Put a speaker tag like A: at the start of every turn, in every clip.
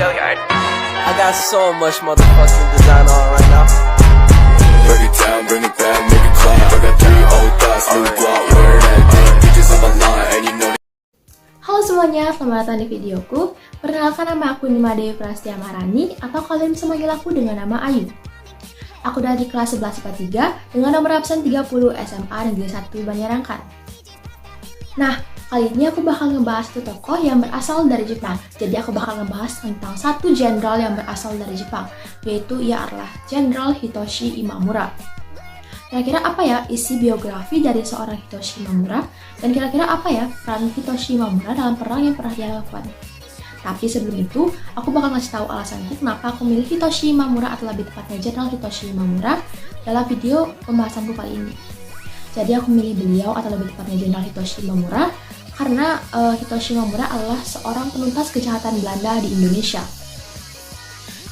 A: I got so much motherfucking design on right now.
B: Break it down, bring it back, make it clap. I got 3 old thoughts, new guap, where that thing. Bitches on my line, and you know.
C: Halo semuanya, selamat datang di videoku. Perkenalkan, nama aku Nima Dewi Prastia Maharani, atau kalian bisa manggil aku dengan nama Ayu. Aku dari kelas 11 IPA 3 dengan nomor absen 30 SMA Negeri 1 Banjarangkan. Nah, kali ini aku bakal ngebahas satu tokoh yang berasal dari Jepang. Jadi aku bakal ngebahas tentang satu jenderal yang berasal dari Jepang, yaitu ia adalah Jenderal Hitoshi Imamura. Kira-kira apa ya isi biografi dari seorang Hitoshi Imamura, dan kira-kira apa ya peran Hitoshi Imamura dalam perang yang pernah dia lakukan? Tapi sebelum itu, aku bakal ngasih tahu alasanku kenapa aku milih Hitoshi Imamura atau lebih tepatnya Jenderal Hitoshi Imamura dalam video pembahasanku kali ini. Jadi aku milih beliau atau lebih tepatnya Jenderal Hitoshi Imamura karena Hitoshi Imamura adalah seorang penuntas kejahatan Belanda di Indonesia.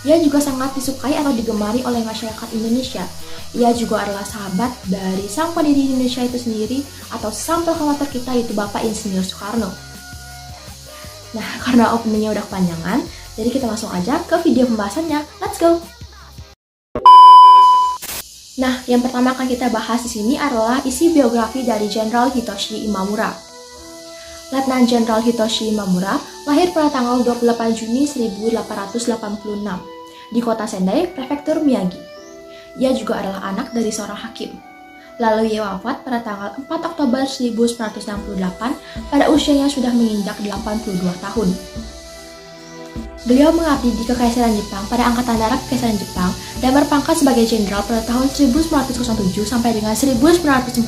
C: Ia juga sangat disukai atau digemari oleh masyarakat Indonesia. Ia juga adalah sahabat dari sang pendiri Indonesia itu sendiri atau sang proklamator kita, yaitu Bapak Insinyur Soekarno. Nah, karena openingnya udah kepanjangan, jadi kita langsung aja ke video pembahasannya. Let's go! Nah, yang pertama akan kita bahas di sini adalah isi biografi dari Jenderal Hitoshi Imamura. Letnan Jenderal Hitoshi Imamura lahir pada tanggal 28 Juni 1886 di kota Sendai, Prefektur Miyagi. Ia juga adalah anak dari seorang hakim. Lalu ia wafat pada tanggal 4 Oktober 1968 pada usianya sudah menginjak 82 tahun. Beliau mengabdi di Kekaisaran Jepang pada Angkatan Darat Kekaisaran Jepang dan berpangkat sebagai jenderal pada tahun 1907 sampai dengan 1945.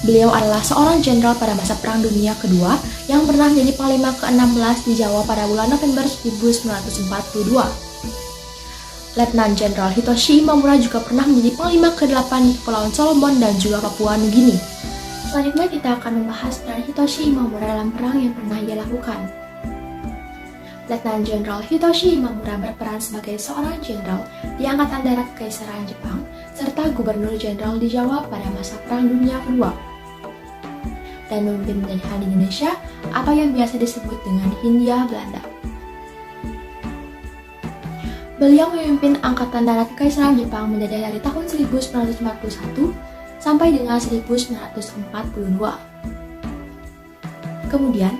C: Beliau adalah seorang jenderal pada masa Perang Dunia Kedua yang pernah menjadi panglima ke-16 di Jawa pada bulan November 1942. Letnan Jenderal Hitoshi Imamura juga pernah menjadi panglima ke-8 di Kepulauan Solomon dan juga Papua Nugini. Selanjutnya kita akan membahas peran Hitoshi Imamura dalam perang yang pernah ia lakukan. Letnan Jenderal Hitoshi Imamura berperan sebagai seorang jenderal di Angkatan Darat Kekaisaran Jepang serta Gubernur Jenderal di Jawa pada masa Perang Dunia Kedua, dan memimpin penjajahan di Indonesia atau yang biasa disebut dengan Hindia Belanda. Beliau memimpin Angkatan Darat Kekaisaran Jepang menjajah dari tahun 1941 sampai dengan 1942. Kemudian,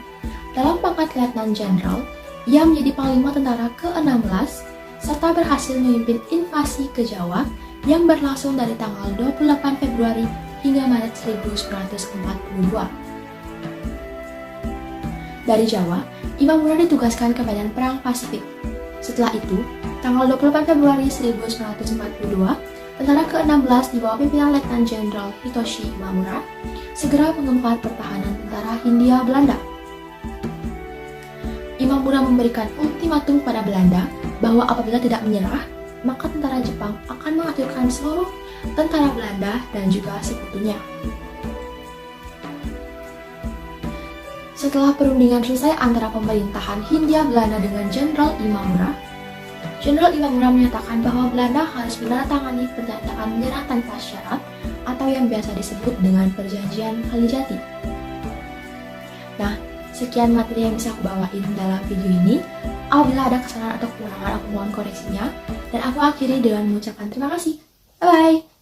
C: dalam pangkat Letnan Jenderal, ia menjadi Panglima Tentara ke-16 serta berhasil memimpin invasi ke Jawa yang berlangsung dari tanggal 28 Februari hingga Maret 1942. Dari Jawa, Imamura ditugaskan ke medan Perang Pasifik. Setelah itu, tanggal 28 Februari 1942, tentara ke-16 di bawah pimpinan Letnan Jenderal Hitoshi Imamura segera mengempat pertahanan tentara Hindia Belanda. Imamura memberikan ultimatum pada Belanda bahwa apabila tidak menyerah, maka tentara Jepang akan menghancurkan seluruh tentara Belanda dan juga sekutunya. Setelah perundingan selesai antara pemerintahan Hindia Belanda dengan Jenderal Imamura, Jenderal Imamura menyatakan bahwa Belanda harus menandatangani pernyataan menyerah tanpa syarat atau yang biasa disebut dengan Perjanjian Kalijati. Nah, sekian materi yang bisa aku bawain dalam video ini. Apabila ada kesalahan atau kekurangan, aku mohon koreksinya. Dan aku akhiri dengan mengucapkan terima kasih. Bye-bye!